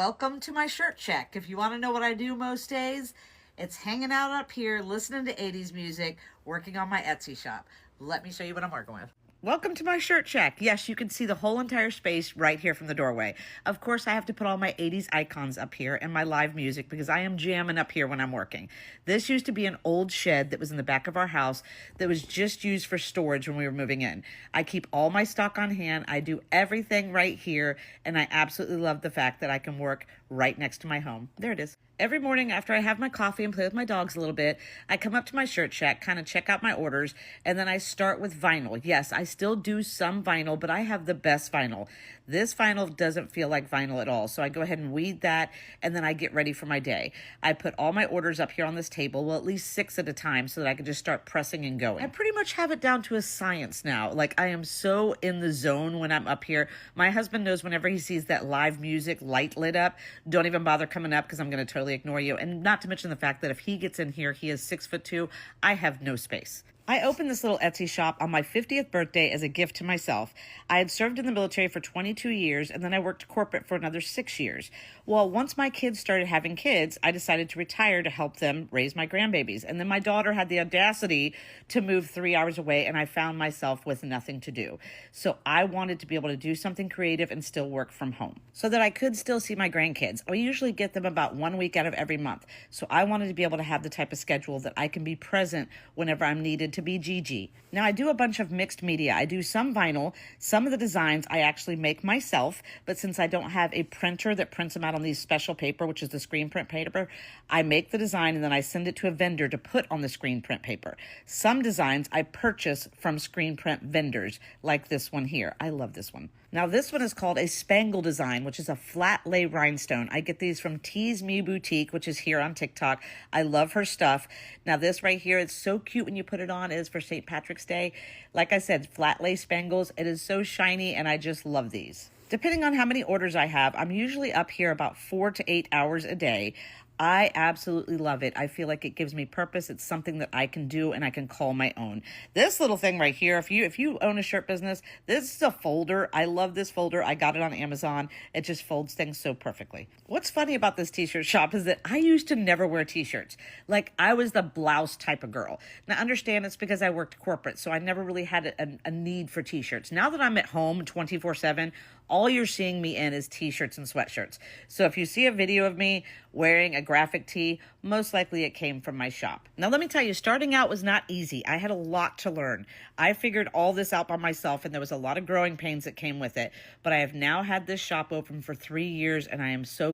Welcome to my shirt check. If you want to know what I do most days, it's hanging out up here, listening to 80s music, working on my Etsy shop. Let me show you what I'm working with. Welcome to my shirt check. Yes, you can see the whole entire space right here from the doorway. Of course, I have to put all my 80s icons up here and my live music because I am jamming up here when I'm working. This used to be an old shed that was in the back of our house that was just used for storage when we were moving in. I keep all my stock on hand. I do everything right here, and I absolutely love the fact that I can work right next to my home. There it is. Every morning after I have my coffee and play with my dogs a little bit, I come up to my shirt check, kind of check out my orders, and then I start with vinyl. Yes, I still do some vinyl, but I have the best vinyl. This vinyl doesn't feel like vinyl at all, so I go ahead and weed that, and then I get ready for my day. I put all my orders up here on this table, well, at least 6 at a time, so that I can just start pressing and going. I pretty much have it down to a science now. Like, I am so in the zone when I'm up here. My husband knows whenever he sees that live music light lit up, don't even bother coming up because I'm going to totally ignore you. And not to mention the fact that if he gets in here, he is 6'2". I have no space. I opened this little Etsy shop on my 50th birthday as a gift to myself. I had served in the military for 22 years, and then I worked corporate for another 6 years. Well, once my kids started having kids, I decided to retire to help them raise my grandbabies. And then my daughter had the audacity to move 3 hours away, and I found myself with nothing to do. So I wanted to be able to do something creative and still work from home so that I could still see my grandkids. I usually get them about 1 week out of every month. So I wanted to be able to have the type of schedule that I can be present whenever I'm needed to be Gigi. Now, I do a bunch of mixed media. I do some vinyl. Some of the designs I actually make myself, but since I don't have a printer that prints them out on these special paper, which is the screen print paper, I make the design and then I send it to a vendor to put on the screen print paper. Some designs I purchase from screen print vendors, like this one here. I love this one. Now, this one is called a spangle design, which is a flat lay rhinestone. I get these from Tease Me Boutique, which is here on TikTok. I love her stuff. Now, this right here, it's so cute when you put it on. It is for St. Patrick's Day. Like I said, flat lay spangles. It is so shiny, and I just love these. Depending on how many orders I have, I'm usually up here about 4 to 8 hours a day. I absolutely love it. I feel like it gives me purpose. It's something that I can do and I can call my own. This little thing right here, if you own a shirt business, this is a folder. I love this folder. I got it on Amazon. It just folds things so perfectly. What's funny about this t-shirt shop is that I used to never wear t-shirts. Like, I was the blouse type of girl. Now, understand it's because I worked corporate, so I never really had a need for t-shirts. Now that I'm at home 24/7, all you're seeing me in is t-shirts and sweatshirts. So if you see a video of me wearing a graphic tee, most likely it came from my shop. Now, let me tell you, starting out was not easy. I had a lot to learn. I figured all this out by myself, and there was a lot of growing pains that came with it. But I have now had this shop open for 3 years, and I am so